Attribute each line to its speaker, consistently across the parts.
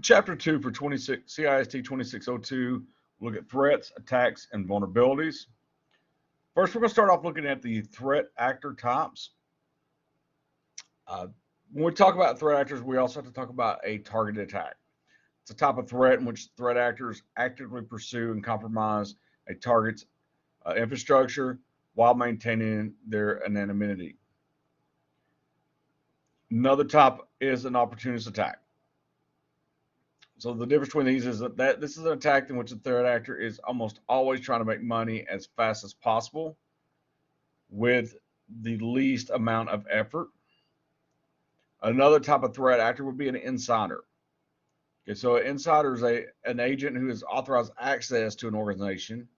Speaker 1: Chapter 2 for CIST 2602, we'll look at threats, attacks, and vulnerabilities. First, we're going to start off looking at the threat actor types. When we talk about threat actors, we also have to talk about a targeted attack. It's a type of threat in which threat actors actively pursue and compromise a target's infrastructure while maintaining their anonymity. Another type is an opportunist attack. So the difference between these is that this is an attack in which the threat actor is almost always trying to make money as fast as possible with the least amount of effort. Another type of threat actor would be an insider. Okay, so an insider is an agent who has authorized access to an organization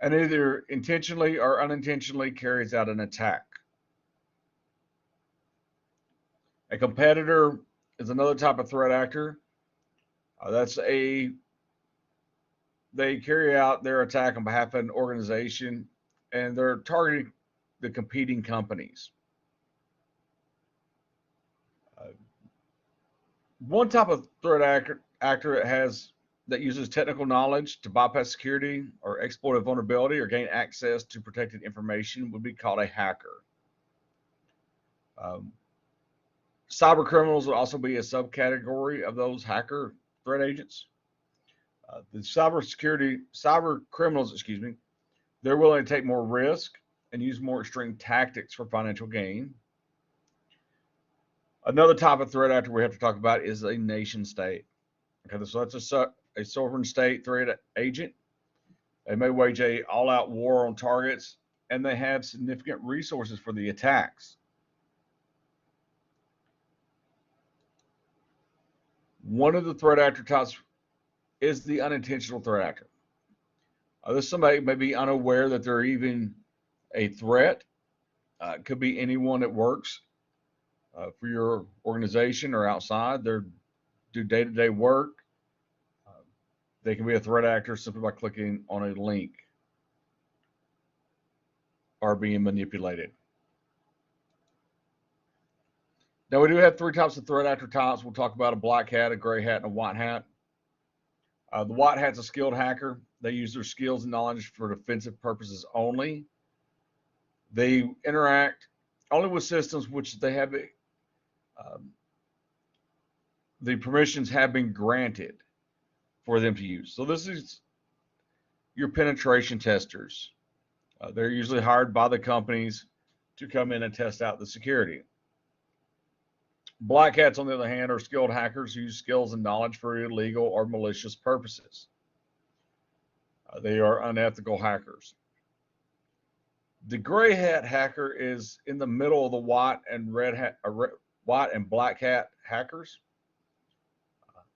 Speaker 1: and either intentionally or unintentionally carries out an attack. A competitor is another type of threat actor. They carry out their attack on behalf of an organization and they're targeting the competing companies. One type of threat actor that uses technical knowledge to bypass security or exploit a vulnerability or gain access to protected information would be called a hacker. Cyber criminals would also be a subcategory of those hacker threat agents. The cyber criminals, they're willing to take more risk and use more extreme tactics for financial gain. Another type of threat actor we have to talk about is a nation state. Okay, so that's a sovereign state threat agent. They may wage an all-out war on targets, and they have significant resources for the attacks. One of the threat actor types is the unintentional threat actor. This somebody may be unaware that they're even a threat. It could be anyone that works for your organization or outside. They do day-to-day work. They can be a threat actor simply by clicking on a link or being manipulated. Now, we do have three types of threat actor types. We'll talk about a black hat, a gray hat, and a white hat. The white hat's a skilled hacker. They use their skills and knowledge for defensive purposes only. They interact only with systems which they have the permissions have been granted for them to use. So this is your penetration testers. They're usually hired by the companies to come in and test out the security. Black hats, on the other hand, are skilled hackers who use skills and knowledge for illegal or malicious purposes. They are unethical hackers. The gray hat hacker is in the middle of the white and black hat hackers.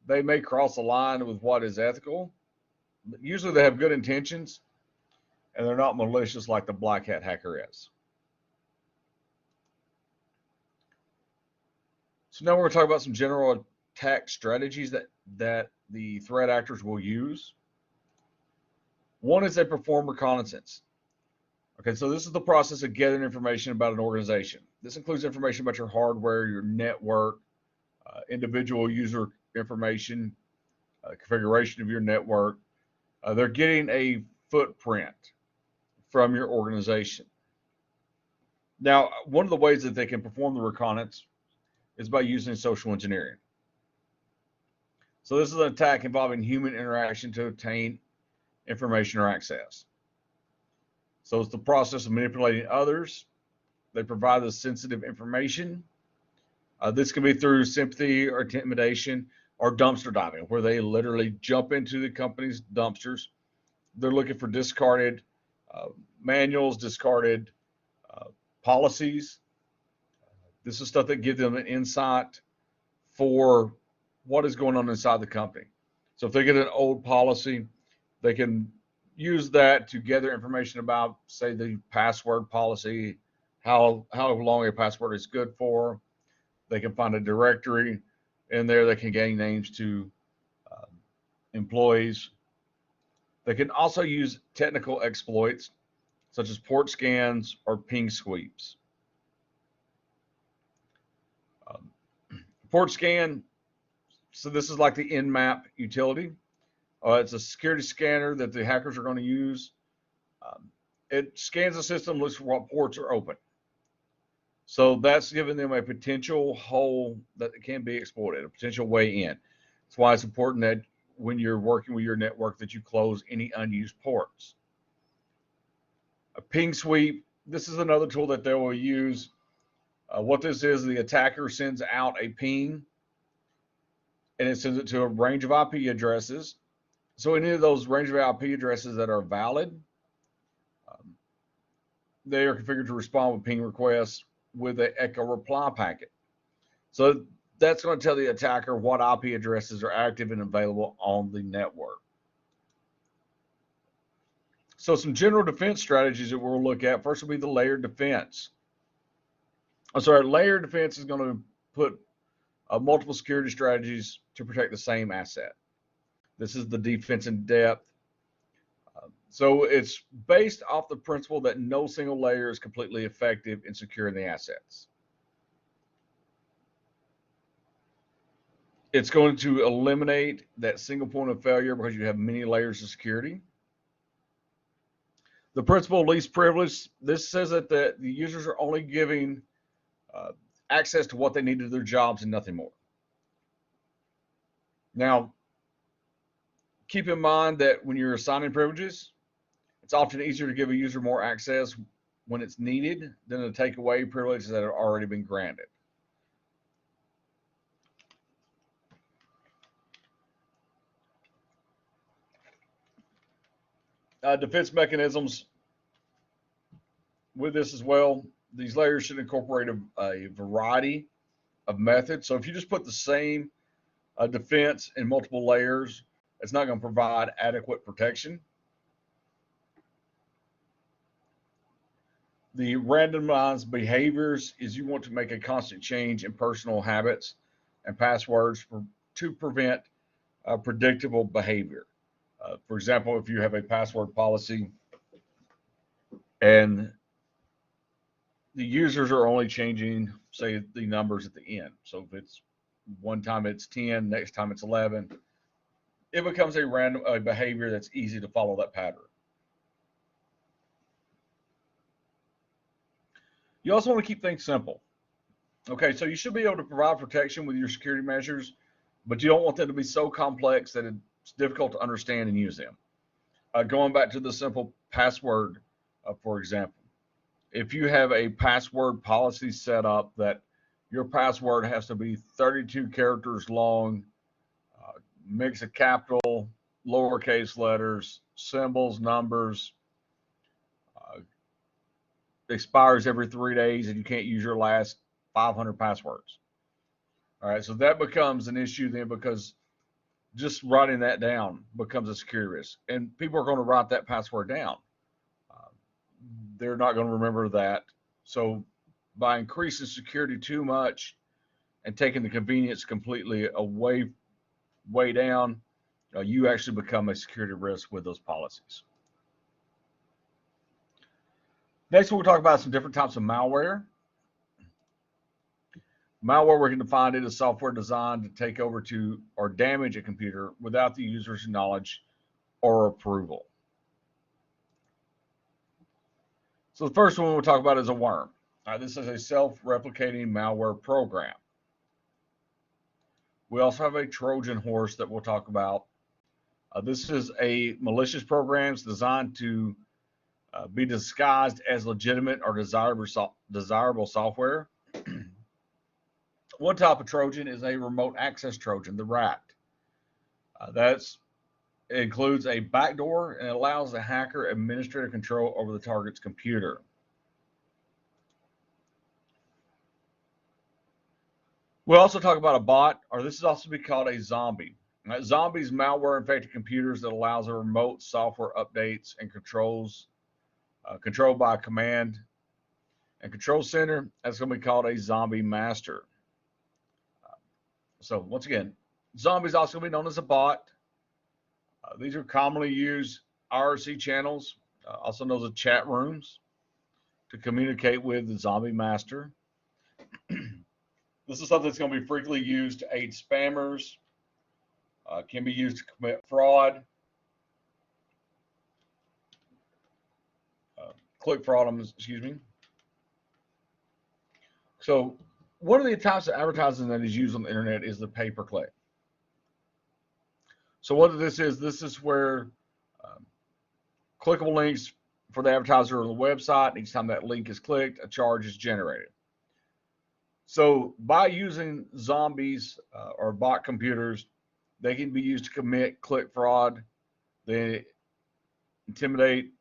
Speaker 1: They may cross the line with what is ethical. But usually they have good intentions, and they're not malicious like the black hat hacker is. So now we're going to talk about some general attack strategies that the threat actors will use. One is they perform reconnaissance. Okay, so this is the process of gathering information about an organization. This includes information about your hardware, your network, individual user information, configuration of your network. They're getting a footprint from your organization. Now, one of the ways that they can perform the reconnaissance is by using social engineering. So this is an attack involving human interaction to obtain information or access. So it's the process of manipulating others. They provide the sensitive information. This can be through sympathy or intimidation or dumpster diving, where they literally jump into the company's dumpsters. They're looking for discarded manuals, discarded policies. This is stuff that gives them an insight for what is going on inside the company. So if they get an old policy, they can use that to gather information about, say, the password policy, how long a password is good for. They can find a directory in there. They can gain names to employees. They can also use technical exploits such as port scans or ping sweeps. Port scan, So this is like the Nmap utility. It's a security scanner that the hackers are going to use. It scans the system, looks for what ports are open. So that's giving them a potential hole that can be exploited, a potential way in. That's why it's important that when you're working with your network that you close any unused ports. A ping sweep, this is another tool that they will use. What this is, the attacker sends out a ping and it sends it to a range of IP addresses. So any of those range of IP addresses that are valid, they are configured to respond with ping requests with an echo reply packet. So that's going to tell the attacker what IP addresses are active and available on the network. So some general defense strategies that we'll look at. First will be the layered defense. Layered defense is going to put multiple security strategies to protect the same asset. This is the defense in depth. So it's based off the principle that no single layer is completely effective in securing the assets. It's going to eliminate that single point of failure because you have many layers of security. The principle of least privilege, this says that the users are only giving access to what they need to do their jobs and nothing more. Now, keep in mind that when you're assigning privileges, it's often easier to give a user more access when it's needed than to take away privileges that have already been granted. Defense mechanisms with this as well. These layers should incorporate a variety of methods. So if you just put the same defense in multiple layers, it's not going to provide adequate protection. The randomized behaviors is you want to make a constant change in personal habits and passwords to prevent predictable behavior. For example, if you have a password policy and the users are only changing, say, the numbers at the end. So if it's one time it's 10, next time it's 11, it becomes a random behavior that's easy to follow that pattern. You also want to keep things simple. Okay, so you should be able to provide protection with your security measures, but you don't want them to be so complex that it's difficult to understand and use them. Going back to the simple password, for example, if you have a password policy set up that your password has to be 32 characters long, mix of capital, lowercase letters, symbols, numbers, expires every 3 days, and you can't use your last 500 passwords. All right, so that becomes an issue then because just writing that down becomes a security risk. And people are going to write that password down. They're not going to remember that. So by increasing security too much and taking the convenience completely way down, you actually become a security risk with those policies. Next, we'll talk about some different types of malware. Malware, we can define it as software designed to take over to or damage a computer without the user's knowledge or approval. So the first one we'll talk about is a worm. This is a self-replicating malware program. We also have a Trojan horse that we'll talk about. This is a malicious program designed to be disguised as legitimate or desirable software. One type of Trojan is a remote access Trojan, the RAT. That includes a backdoor and allows the hacker administrative control over the target's computer. We'll also talk about a bot, or this is also be called a zombie. Zombies malware infected computers that allows a remote software updates and controlled by a command and control center. That's going to be called a zombie master. So once again, zombie is also going to be known as a bot. These are commonly used IRC channels, also known as chat rooms, to communicate with the zombie master. This is something that's going to be frequently used to aid spammers can be used to commit fraud, click fraud, excuse me. So one of the types of advertising that is used on the internet is the pay-per-click. So what this is where clickable links for the advertiser on the website. Each time that link is clicked, a charge is generated. So by using zombies or bot computers, they can be used to commit click fraud. They intimidate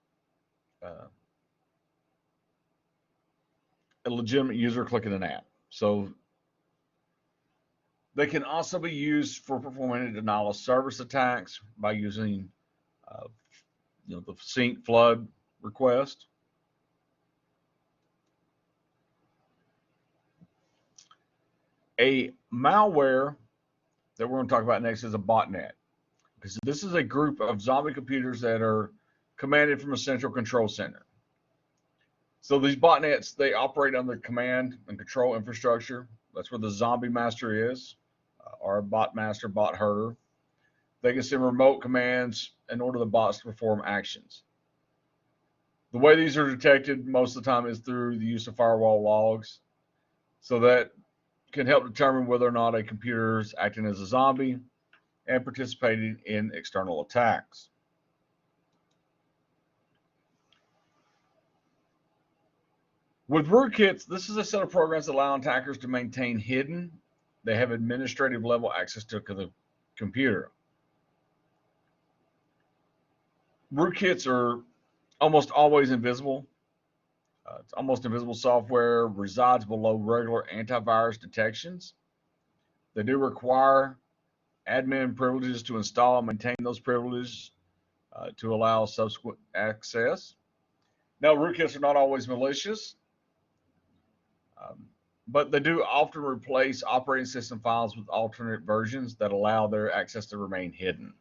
Speaker 1: a legitimate user clicking an ad. So they can also be used for performing denial of service attacks by using the sync flood request. A malware that we're going to talk about next is a botnet. Because this is a group of zombie computers that are commanded from a central control center. So these botnets, they operate on the command and control infrastructure. That's where the zombie master is, or bot master, bot herder. They can send remote commands and order the bots to perform actions. The way these are detected most of the time is through the use of firewall logs. So that can help determine whether or not a computer is acting as a zombie and participating in external attacks. With rootkits, this is a set of programs that allow attackers to maintain hidden. They have administrative level access to the computer. Rootkits are almost always invisible. It's almost invisible software, resides below regular antivirus detections. They do require admin privileges to install and maintain those privileges to allow subsequent access. Now, rootkits are not always malicious, but they do often replace operating system files with alternate versions that allow their access to remain hidden.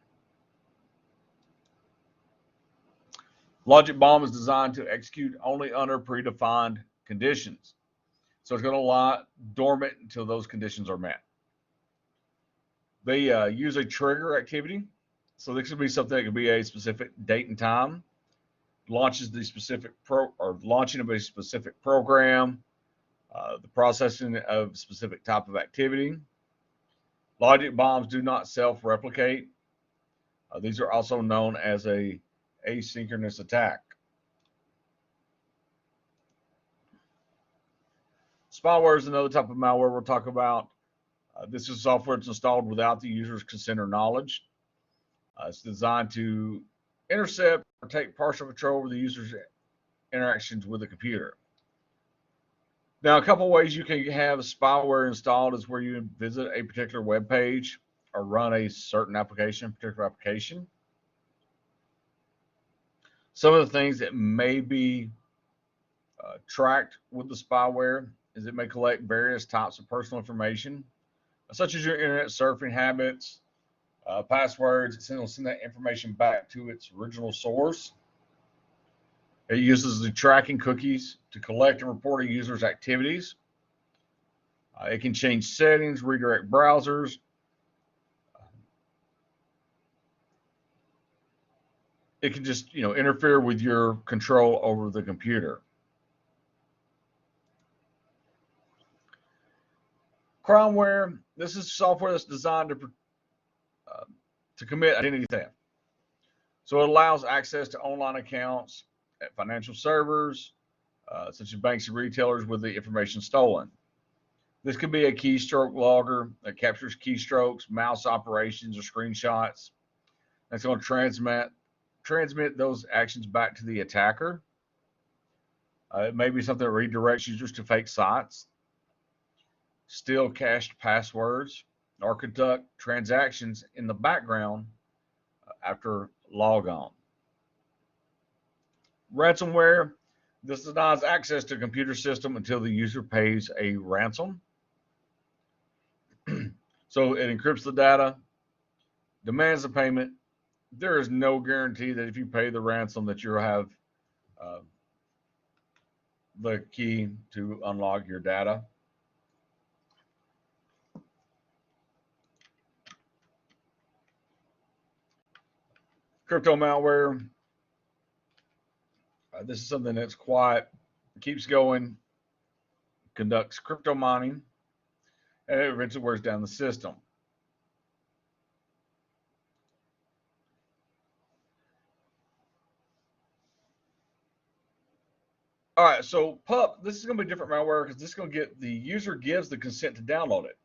Speaker 1: Logic bomb is designed to execute only under predefined conditions. So it's going to lie dormant until those conditions are met. They use a trigger activity. So this could be something that could be a specific date and time, launches the specific launching of a specific program, the processing of specific type of activity. Logic bombs do not self-replicate. These are also known as a asynchronous attack. Spyware is another type of malware we'll talk about. This is software that's installed without the user's consent or knowledge. It's designed to intercept or take partial control over the user's interactions with the computer. Now, a couple ways you can have spyware installed is where you visit a particular web page or run a certain application, particular application. Some of the things that may be tracked with the spyware is it may collect various types of personal information, such as your internet surfing habits, passwords. It'll send that information back to its original source. It uses the tracking cookies to collect and report a user's activities. It can change settings, redirect browsers. It can just, interfere with your control over the computer. Crimeware, this is software that's designed to commit identity theft. So it allows access to online accounts at financial servers, such as banks and retailers, with the information stolen. This could be a keystroke logger that captures keystrokes, mouse operations, or screenshots. That's going to transmit those actions back to the attacker. It may be something that redirects users to fake sites, steal cached passwords, or conduct transactions in the background after logon. Ransomware, this denies access to a computer system until the user pays a ransom. So it encrypts the data, demands the payment. There is no guarantee that if you pay the ransom that you'll have the key to unlock your data. Crypto malware. This is something that's quiet, keeps going, conducts crypto mining, and it eventually wears down the system. All right, so PUP, this is going to be different malware because this is going to get the user gives the consent to download it.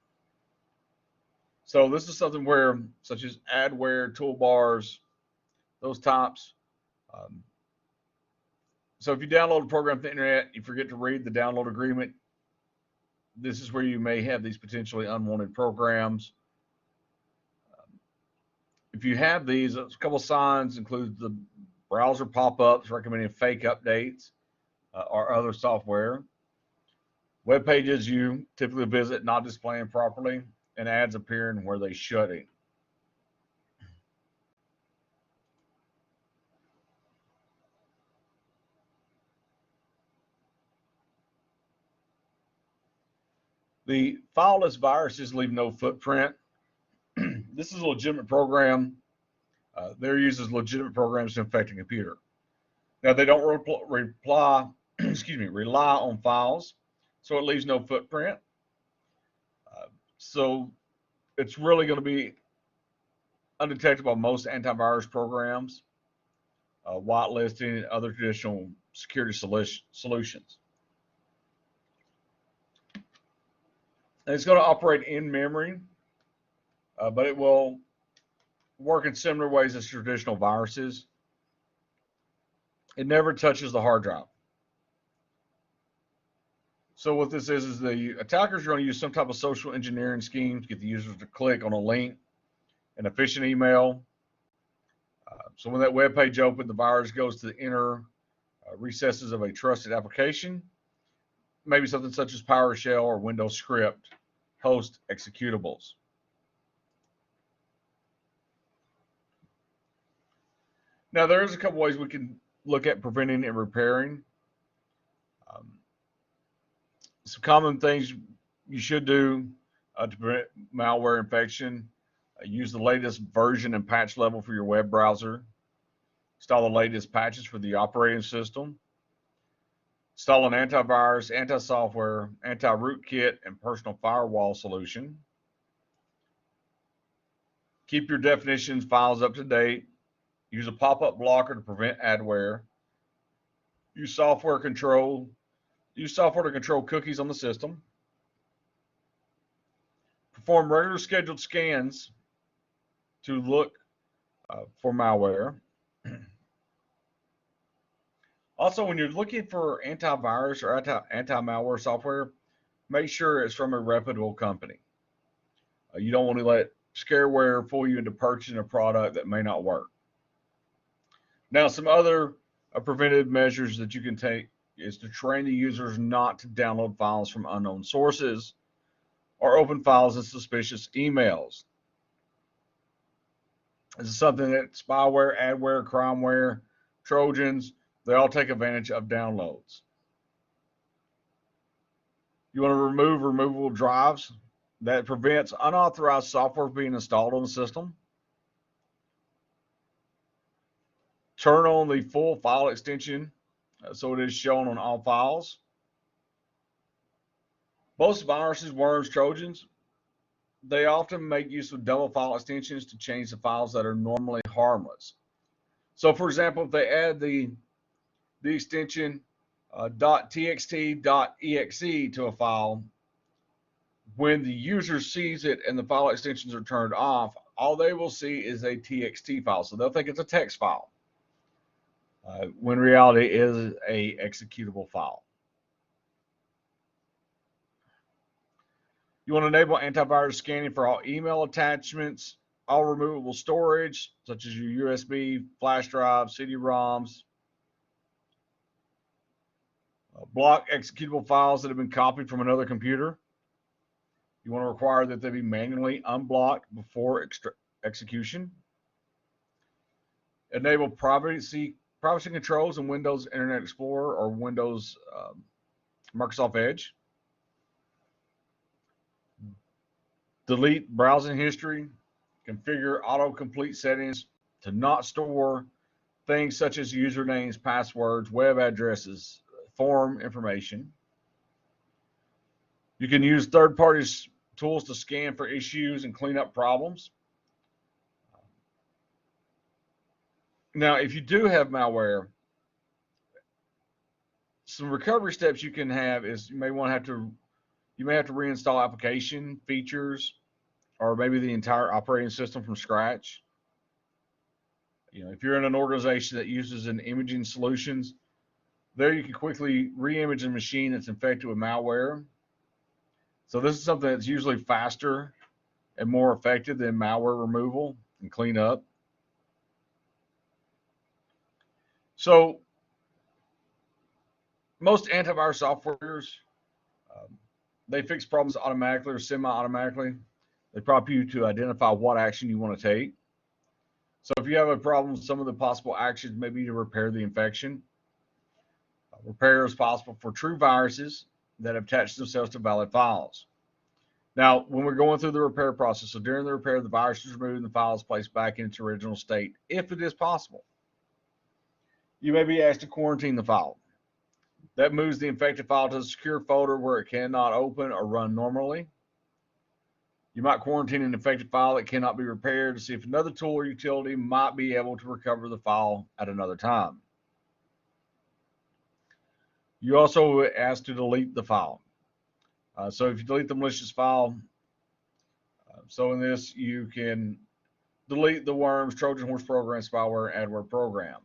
Speaker 1: So this is something where, such as adware, toolbars, those types. So if you download a program from the internet, you forget to read the download agreement, this is where you may have these potentially unwanted programs. If you have these, a couple of signs include the browser pop-ups recommending fake updates or other software. Web pages you typically visit not displaying properly, and ads appearing where they shouldn't. The fileless viruses leave no footprint. This is a legitimate program. They're used as legitimate programs to infect a computer. Now they don't rely on files, so it leaves no footprint. So it's really going to be undetected by most antivirus programs, whitelisting, and other traditional security solutions. And it's going to operate in memory, but it will work in similar ways as traditional viruses. It never touches the hard drive. So what this is the attackers are going to use some type of social engineering scheme to get the users to click on a link, an phishing email. So when that web page opens, the virus goes to the inner recesses of a trusted application, maybe something such as PowerShell or Windows script, host executables. Now there's a couple ways we can look at preventing and repairing. Some common things you should do to prevent malware infection. Use the latest version and patch level for your web browser. Install the latest patches for the operating system. Install an antivirus, anti-software, anti-rootkit, and personal firewall solution. Keep your definitions files up to date. Use a pop-up blocker to prevent adware. Use software to control cookies on the system. Perform regular scheduled scans to look for malware. Also, when you're looking for antivirus or anti-malware software, make sure it's from a reputable company. You don't want to let scareware fool you into purchasing a product that may not work. Now, some other preventive measures that you can take is to train the users not to download files from unknown sources or open files in suspicious emails. This is something that spyware, adware, crimeware, Trojans, they all take advantage of downloads. You want to remove removable drives. That prevents unauthorized software being installed on the system. Turn on the full file extension so it is shown on all files. Most viruses, worms, Trojans, they often make use of double file extensions to change the files that are normally harmless. So for example, if they add the extension .txt.exe to a file, when the user sees it and the file extensions are turned off, all they will see is a txt file. So they'll think it's a text file, when reality is a executable file. You want to enable antivirus scanning for all email attachments, all removable storage, such as your USB, flash drive, CD-ROMs. Block executable files that have been copied from another computer. You want to require that they be manually unblocked before execution. Enable privacy controls in Windows Internet Explorer or Windows Microsoft Edge. Delete browsing history. Configure autocomplete settings to not store things such as usernames, passwords, web addresses, form information. You can use third-party tools to scan for issues and clean up problems. Now, if you do have malware, some recovery steps you can have is you may have to reinstall application features or maybe the entire operating system from scratch. If you're in an organization that uses an imaging solutions, there you can quickly re-image a machine that's infected with malware. So this is something that's usually faster and more effective than malware removal and cleanup. So most antivirus softwares, they fix problems automatically or semi-automatically. They prompt you to identify what action you want to take. So if you have a problem, some of the possible actions may be to repair the infection. Repair is possible for true viruses that have attached themselves to valid files. Now, when we're going through the repair process, so during the repair, the virus is removed and the file is placed back in its original state, if it is possible. You may be asked to quarantine the file. That moves the infected file to a secure folder where it cannot open or run normally. You might quarantine an infected file that cannot be repaired to see if another tool or utility might be able to recover the file at another time. You also ask to delete the file. So if you delete the malicious file, so in this you can delete the worms, Trojan horse programs, spyware, and adware programs.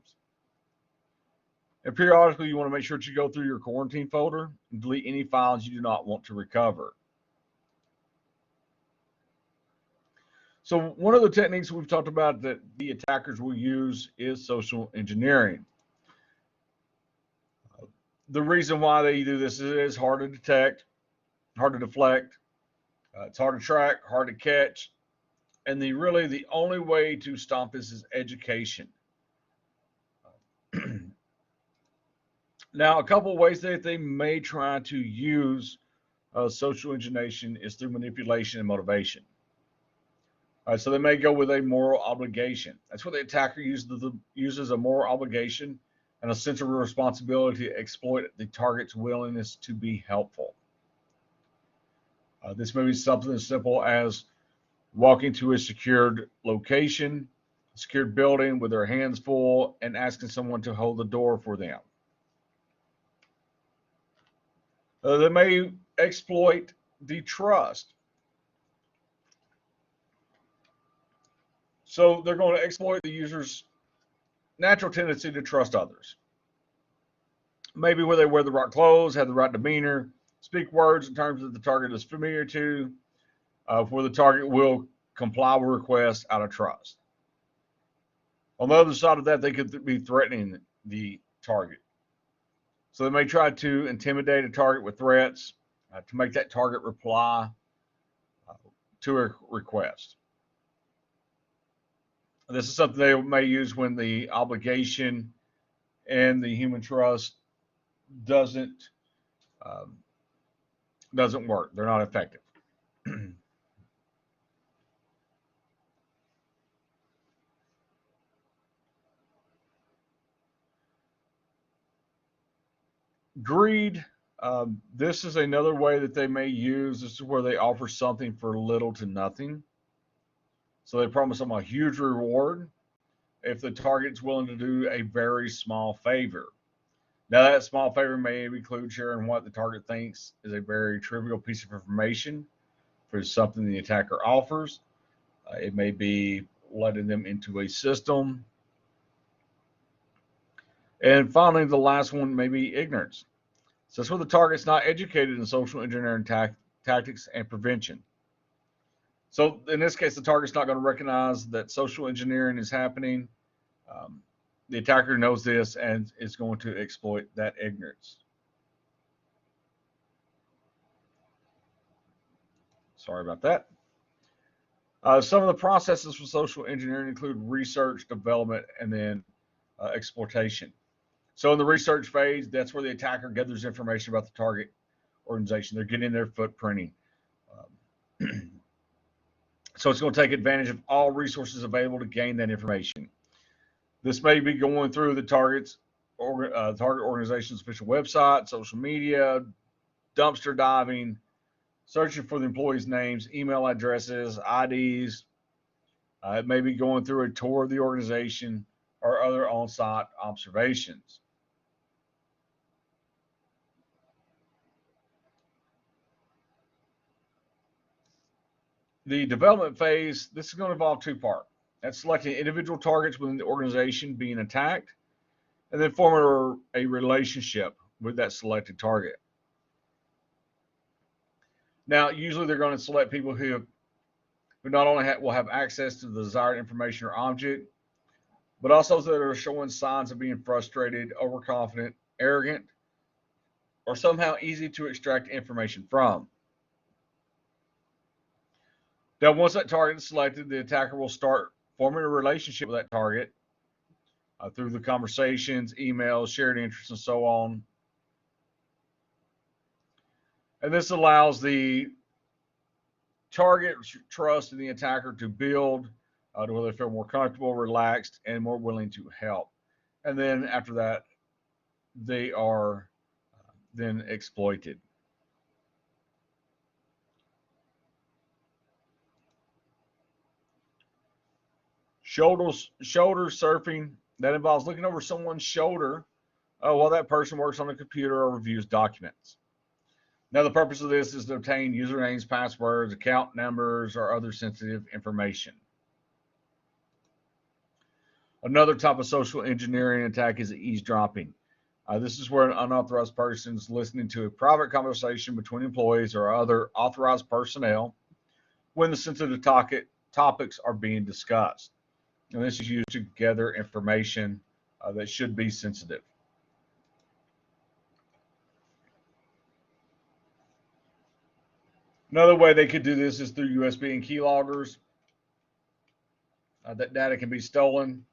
Speaker 1: And periodically you want to make sure that you go through your quarantine folder and delete any files you do not want to recover. So one of the techniques we've talked about that the attackers will use is social engineering. The reason why they do this is it is hard to detect, hard to deflect, it's hard to track, hard to catch, and really the only way to stop this is education. Now, a couple of ways that they may try to use social engineering is through manipulation and motivation. So they may go with a moral obligation. That's what the attacker uses a moral obligation and a sense of responsibility to exploit the target's willingness to be helpful. This may be something as simple as walking to a secured location, a secured building with their hands full and asking someone to hold the door for them. They may exploit the trust. So they're going to exploit the user's natural tendency to trust others. Maybe where they wear the right clothes, have the right demeanor, speak words in terms that the target is familiar to, where the target will comply with requests out of trust. On the other side of that, they could be threatening the target. So they may try to intimidate a target with threats to make that target reply to a request. This is something they may use when the obligation and the human trust doesn't work. They're not effective. Greed. This is another way that they may use. This is where they offer something for little to nothing. So they promise them a huge reward if the target's willing to do a very small favor. Now, that small favor may include sharing what the target thinks is a very trivial piece of information for something the attacker offers. It may be letting them into a system. And finally, the last one may be ignorance. So that's where the target's not educated in social engineering tactics and prevention. So in this case, the target's not going to recognize that social engineering is happening. The attacker knows this and is going to exploit that ignorance. Sorry about that. Some of the processes for social engineering include research, development, and then exploitation. So in the research phase, that's where the attacker gathers information about the target organization. They're getting their footprinting. So it's going to take advantage of all resources available to gain that information. This may be going through the target organization's official website, social media, dumpster diving, searching for the employees' names, email addresses, IDs. It may be going through a tour of the organization or other on-site observations. The development phase, this is going to involve two parts. That's selecting individual targets within the organization being attacked, and then forming a relationship with that selected target. Now, usually they're going to select people who not only will have access to the desired information or object, but also that are showing signs of being frustrated, overconfident, arrogant, or somehow easy to extract information from. Now, once that target is selected, the attacker will start forming a relationship with that target through the conversations, emails, shared interests, and so on. And this allows the target trust in the attacker to build to where they feel more comfortable, relaxed, and more willing to help. And then after that, they are then exploited. Shoulder surfing, that involves looking over someone's shoulder while that person works on a computer or reviews documents. Now, the purpose of this is to obtain usernames, passwords, account numbers, or other sensitive information. Another type of social engineering attack is eavesdropping. This is where an unauthorized person is listening to a private conversation between employees or other authorized personnel when the sensitive topics are being discussed. And this is used to gather information that should be sensitive. Another way they could do this is through USB and keyloggers. That data can be stolen.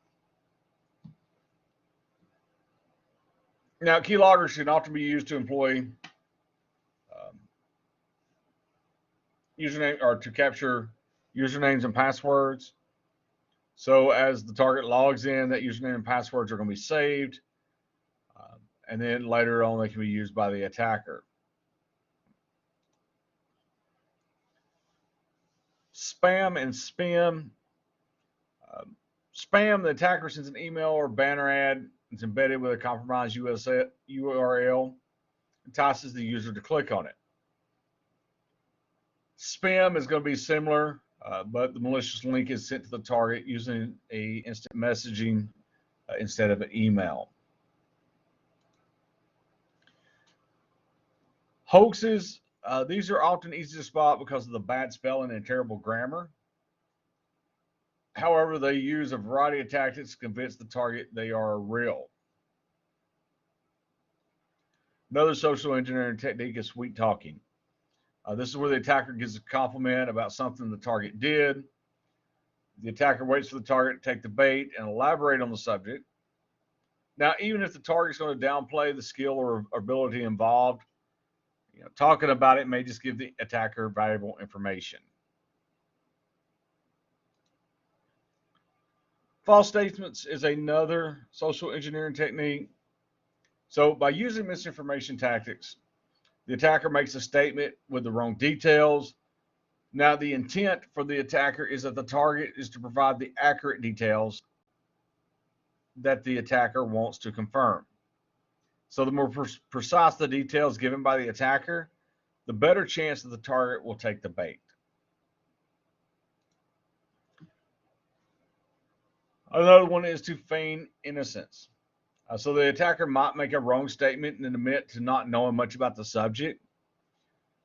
Speaker 1: Now, keyloggers can often be used to employ username or to capture usernames and passwords. So as the target logs in, that username and passwords are going to be saved, and then later on they can be used by the attacker. Spam and spam. Spam, the attacker sends an email or banner ad. It's embedded with a compromised URL, entices the user to click on it. Spam is going to be similar, but the malicious link is sent to the target using a instant messaging instead of an email. Hoaxes, these are often easy to spot because of the bad spelling and terrible grammar. However, they use a variety of tactics to convince the target they are real. Another social engineering technique is sweet talking. This is where the attacker gives a compliment about something the target did. The attacker waits for the target to take the bait and elaborate on the subject. Now, even if the target's going to downplay the skill or ability involved, talking about it may just give the attacker valuable information. False statements is another social engineering technique. So by using misinformation tactics, the attacker makes a statement with the wrong details. Now, the intent for the attacker is that the target is to provide the accurate details that the attacker wants to confirm. So the more precise the details given by the attacker, the better chance that the target will take the bait. Another one is to feign innocence. So the attacker might make a wrong statement and admit to not knowing much about the subject.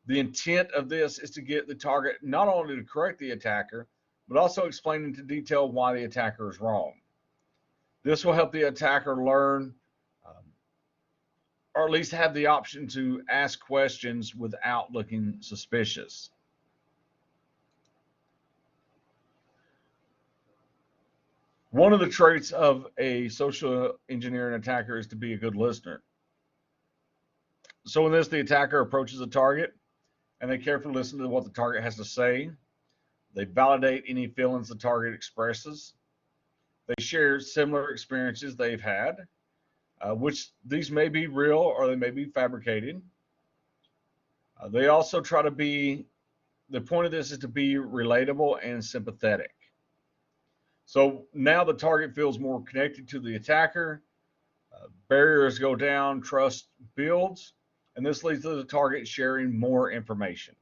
Speaker 1: The intent of this is to get the target not only to correct the attacker, but also explain into detail why the attacker is wrong. This will help the attacker learn, or at least have the option to ask questions without looking suspicious. One of the traits of a social engineering attacker is to be a good listener. So in this, the attacker approaches the target and they carefully listen to what the target has to say. They validate any feelings the target expresses. They share similar experiences they've had, which these may be real or they may be fabricated. They also try to be, the point of this is to be relatable and sympathetic. So now the target feels more connected to the attacker, barriers go down, trust builds, and this leads to the target sharing more information.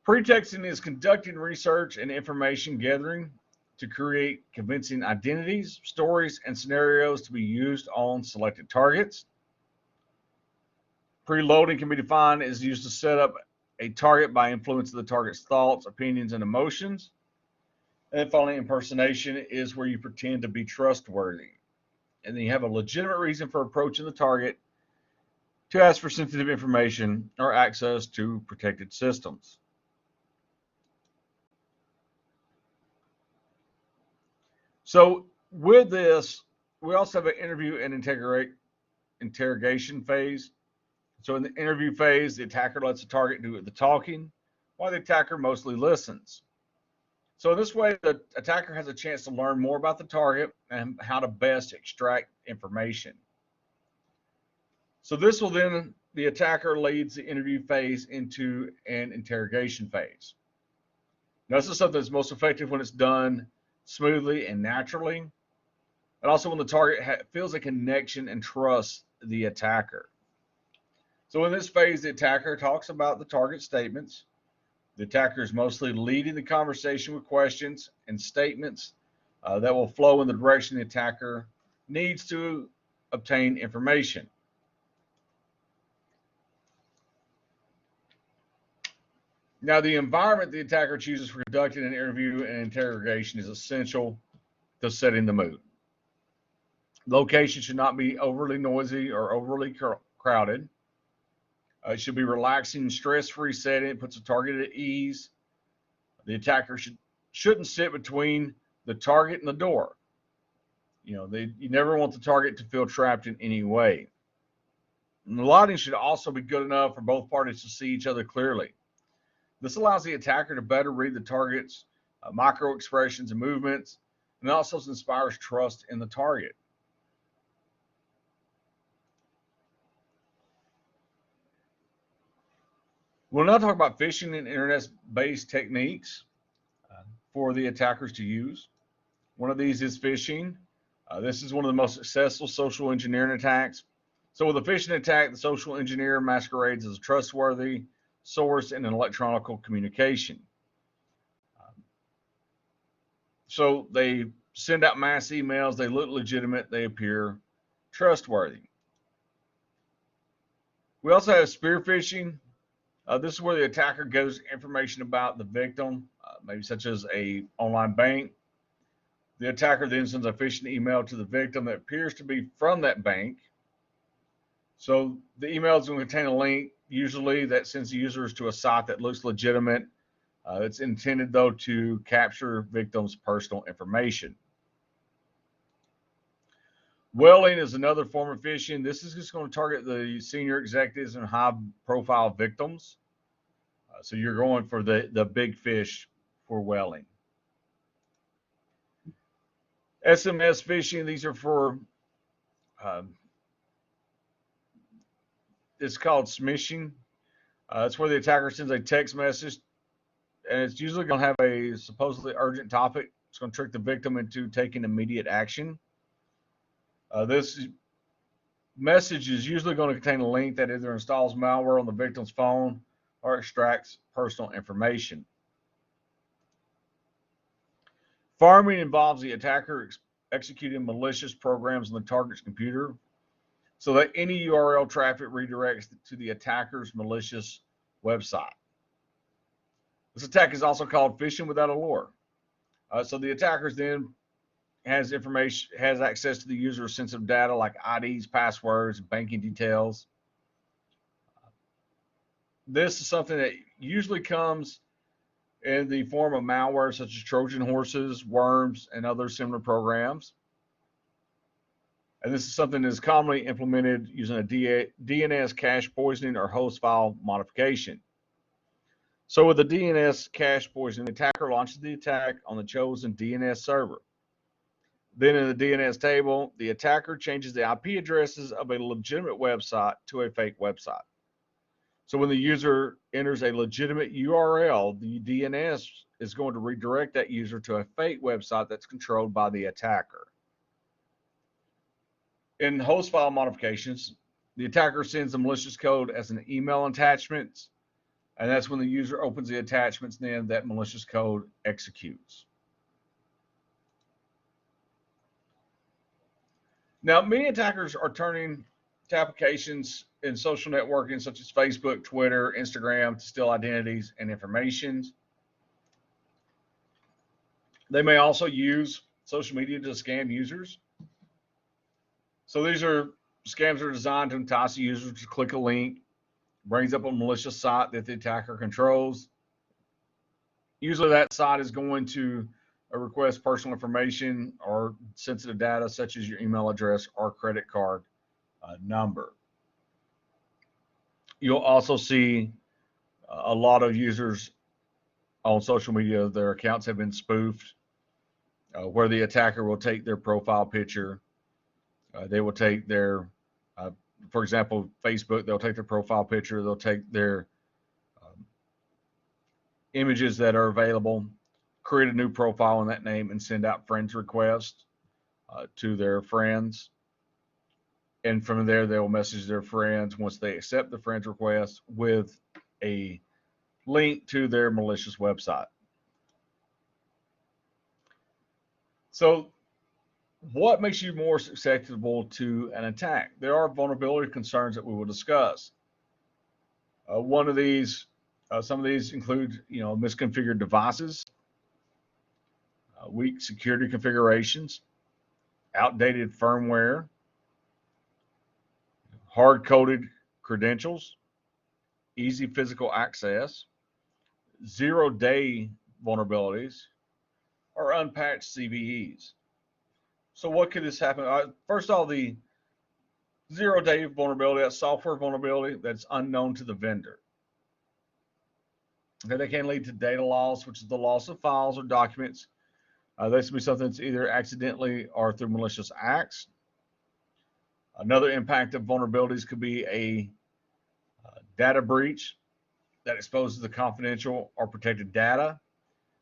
Speaker 1: Pretexting is conducting research and information gathering to create convincing identities, stories, and scenarios to be used on selected targets. Preloading can be defined as used to set up a target by influencing the target's thoughts, opinions, and emotions. And then finally, impersonation is where you pretend to be trustworthy. And then you have a legitimate reason for approaching the target to ask for sensitive information or access to protected systems. So with this, we also have an interview and interrogation phase. So in the interview phase, the attacker lets the target do the talking, while the attacker mostly listens. So this way, the attacker has a chance to learn more about the target and how to best extract information. So this will then, the attacker leads the interview phase into an interrogation phase. Now, this is something that's most effective when it's done smoothly and naturally, and also when the target feels a connection and trusts the attacker. So in this phase, the attacker talks about the target statements. The attacker is mostly leading the conversation with questions and statements that will flow in the direction the attacker needs to obtain information. Now, the environment the attacker chooses for conducting an interview and interrogation is essential to setting the mood. Location should not be overly noisy or overly crowded. It should be relaxing, stress-free setting. It puts the target at ease. The attacker shouldn't sit between the target and the door. You never want the target to feel trapped in any way. And the lighting should also be good enough for both parties to see each other clearly. This allows the attacker to better read the target's micro expressions and movements, and it also inspires trust in the target. We'll now talk about phishing and internet-based techniques for the attackers to use. One of these is phishing. This is one of the most successful social engineering attacks. So with a phishing attack, the social engineer masquerades as a trustworthy source in an electronic communication. So they send out mass emails, they look legitimate, they appear trustworthy. We also have spear phishing. This is where the attacker gathers information about the victim, maybe such as an online bank. The attacker then sends a phishing email to the victim that appears to be from that bank. So the email is going to contain a link, usually that sends the users to a site that looks legitimate. It's intended, though, to capture victims' personal information. Whaling is another form of phishing. This is just going to target the senior executives and high-profile victims. So you're going for the big fish for whaling. SMS phishing, these are for, it's called smishing. It's where the attacker sends a text message, and it's usually going to have a supposedly urgent topic. It's going to trick the victim into taking immediate action. This message is usually going to contain a link that either installs malware on the victim's phone or extracts personal information. Farming involves the attacker executing malicious programs on the target's computer so that any URL traffic redirects to the attacker's malicious website. This attack is also called phishing without a lure. So the attacker then has access to the user's sensitive data like IDs, passwords, banking details. This is something that usually comes in the form of malware such as Trojan horses, worms, and other similar programs. And this is something that is commonly implemented using a DNS cache poisoning or host file modification. So with the DNS cache poisoning, the attacker launches the attack on the chosen DNS server. Then in the DNS table, the attacker changes the IP addresses of a legitimate website to a fake website. So when the user enters a legitimate URL, the DNS is going to redirect that user to a fake website that's controlled by the attacker. In host file modifications, the attacker sends the malicious code as an email attachment, and that's when the user opens the attachments, then that malicious code executes. Now, many attackers are turning to applications in social networking such as Facebook, Twitter, Instagram to steal identities and information. They may also use social media to scam users. So these are scams that are designed to entice the user to click a link, brings up a malicious site that the attacker controls. Usually that site is going to request personal information or sensitive data such as your email address or credit card number. You'll also see a lot of users on social media, their accounts have been spoofed, where the attacker will take their profile picture. They will take their, for example, Facebook, they'll take their profile picture, they'll take their images that are available, create a new profile in that name, and send out friends requests to their friends. And from there, they'll message their friends once they accept the friends request with a link to their malicious website. So what makes you more susceptible to an attack? There are vulnerability concerns that we will discuss. One of these, some of these include, misconfigured devices, weak security configurations, outdated firmware, hard-coded credentials, easy physical access, zero-day vulnerabilities, or unpatched CVEs. So what could this happen? First of all, the zero-day vulnerability, that's software vulnerability that's unknown to the vendor. Okay, they can lead to data loss, which is the loss of files or documents. This can be something that's either accidentally or through malicious acts. Another impact of vulnerabilities could be a data breach that exposes the confidential or protected data.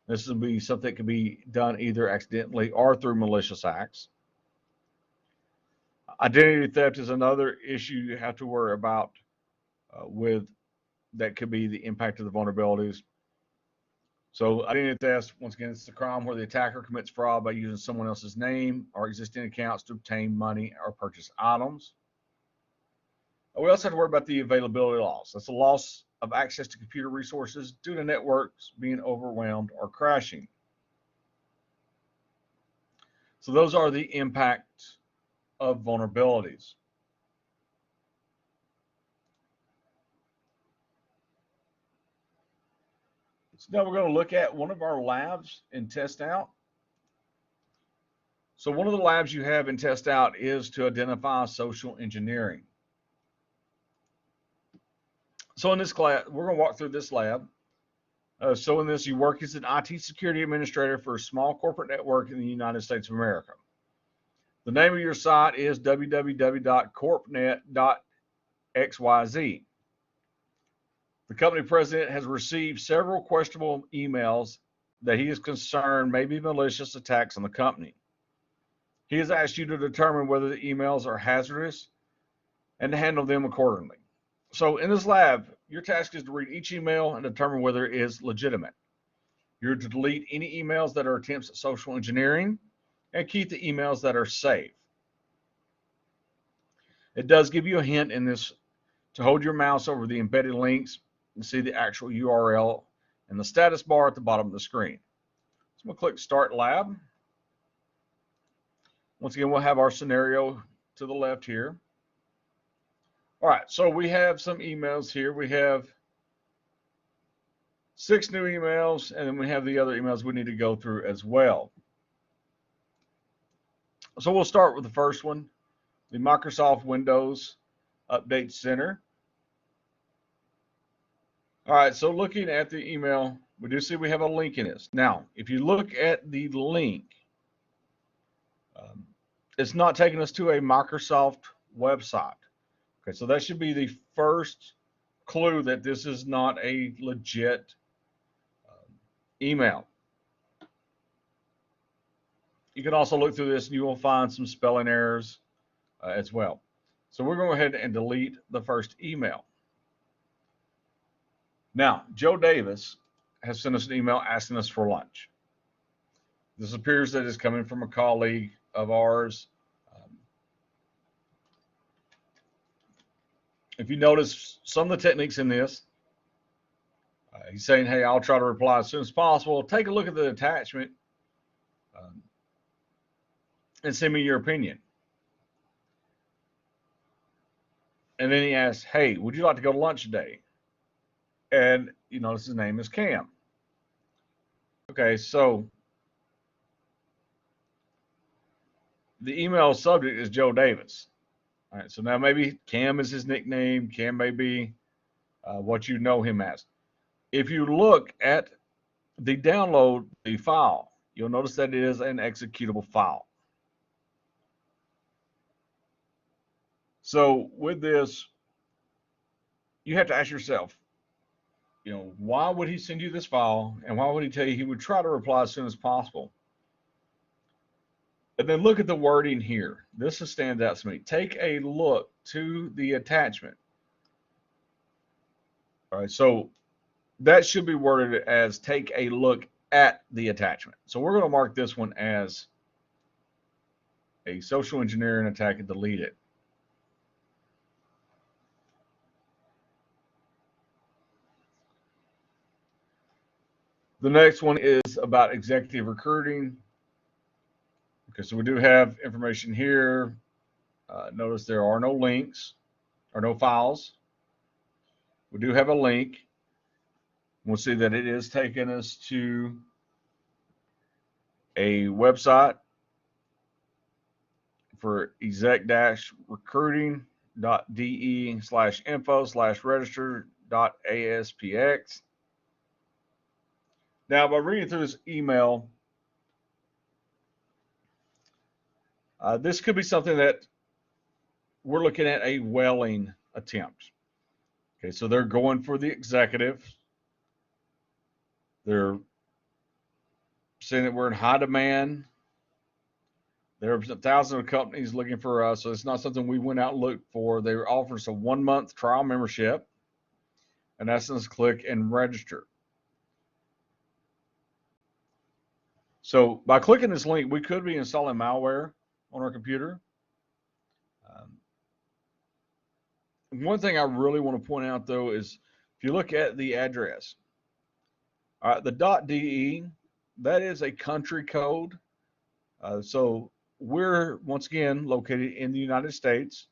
Speaker 1: This will be something that can be done either accidentally or through malicious acts. Identity theft is another issue you have to worry about with that could be the impact of the vulnerabilities. So identity theft, once again, it's the crime where the attacker commits fraud by using someone else's name or existing accounts to obtain money or purchase items. We also have to worry about the availability loss. That's the loss of access to computer resources due to networks being overwhelmed or crashing. So those are the impacts of vulnerabilities. So now we're going to look at one of our labs in Test Out. So one of the labs you have in Test Out is to identify social engineering. So in this class, we're going to walk through this lab. So in this, you work as an IT security administrator for a small corporate network in the United States of America. The name of your site is www.corpnet.xyz. The company president has received several questionable emails that he is concerned may be malicious attacks on the company. He has asked you to determine whether the emails are hazardous and to handle them accordingly. So in this lab, your task is to read each email and determine whether it is legitimate. You're to delete any emails that are attempts at social engineering and keep the emails that are safe. It does give you a hint in this to hold your mouse over the embedded links and see the actual URL and the status bar at the bottom of the screen. So we'll click Start Lab. Once again, we'll have our scenario to the left here. All right, so we have some emails here. We have 6 new emails, and then we have the other emails we need to go through as well. So we'll start with the first one, the Microsoft Windows Update Center. All right, so looking at the email, we do see we have a link in this. Now, if you look at the link, it's not taking us to a Microsoft website. Okay, so that should be the first clue that this is not a legit email. You can also look through this and you will find some spelling errors as well. So we're going to go ahead and delete the first email. Now, Joe Davis has sent us an email asking us for lunch. This appears that it's coming from a colleague of ours. If you notice some of the techniques in this, he's saying, hey, I'll try to reply as soon as possible. Take a look at the attachment and send me your opinion. And then he asks, hey, would you like to go to lunch today? And you notice his name is Cam. Okay, so the email subject is Joe Davis. All right, so now maybe Cam is his nickname. Cam may be what you know him as. If you look at the download the file, you'll notice that it is an executable file. So with this, you have to ask yourself, why would he send you this file, and why would he tell you he would try to reply as soon as possible? And then look at the wording here. This stands out to me. Take a look to the attachment. All right, so that should be worded as take a look at the attachment. So we're going to mark this one as a social engineering attack and delete it. The next one is about executive recruiting. Okay, so we do have information here. Notice there are no links or no files. We do have a link. We'll see that it is taking us to a website for exec-recruiting.de/info/register.aspx. Now, by reading through this email, this could be something that we're looking at a whaling attempt. Okay, so they're going for the executive. They're saying that we're in high demand. There are thousands of companies looking for us, so it's not something we went out and looked for. They were offering us a 1-month trial membership, and that's us click and register. So by clicking this link, we could be installing malware on our computer. One thing I really want to point out, though, is if you look at the address, the .de, that is a country code. So we're, once again, located in the United States.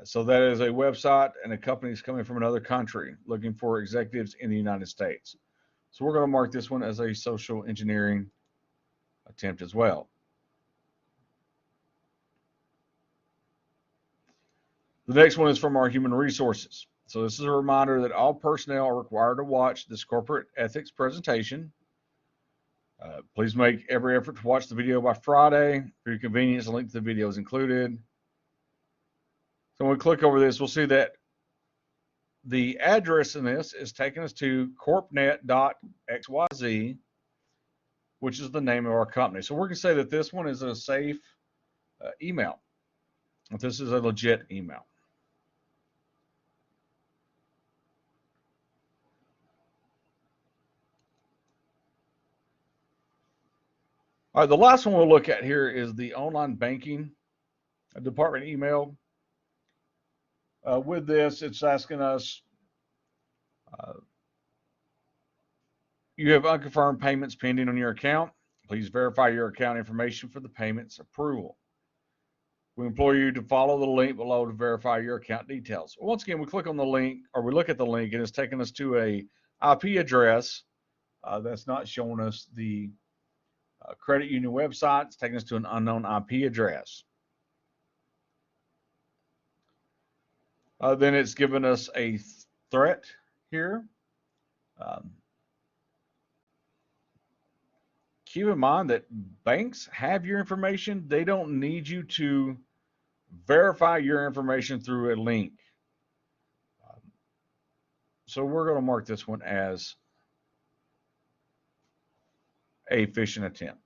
Speaker 1: So that is a website and a company is coming from another country looking for executives in the United States. So we're going to mark this one as a social engineering attempt as well. The next one is from our human resources. So this is a reminder that all personnel are required to watch this corporate ethics presentation. Please make every effort to watch the video by Friday. For your convenience, a link to the video is included. So when we click over this, we'll see that the address in this is taking us to corpnet.xyz, which is the name of our company. So we're going to say that this one is a safe email. This is a legit email. All right, the last one we'll look at here is the online banking department email. With this, it's asking us, you have unconfirmed payments pending on your account. Please verify your account information for the payments approval. We implore you to follow the link below to verify your account details. Once again, we click on the link, or we look at the link, and it's taking us to a IP address that's not showing us the credit union website. It's taking us to an unknown IP address. Then it's given us a threat here. Keep in mind that banks have your information. They don't need you to verify your information through a link. So we're going to mark this one as a phishing attempt.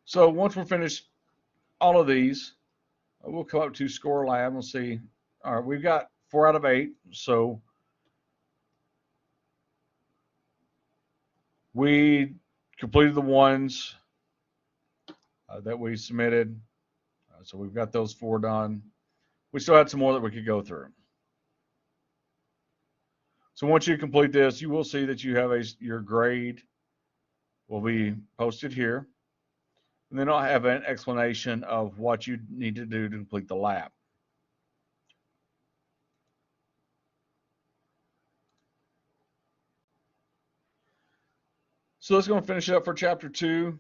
Speaker 1: So once we're finished all of these, we'll come up to Score Lab. We'll see. All right, we've got 4 out of 8. So we completed the ones that we submitted. So we've got those 4 done. We still had some more that we could go through. So once you complete this, you will see that you have your grade will be posted here. And then I'll have an explanation of what you need to do to complete the lab. So that's going to finish it up for chapter 2.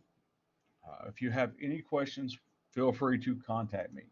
Speaker 1: If you have any questions, feel free to contact me.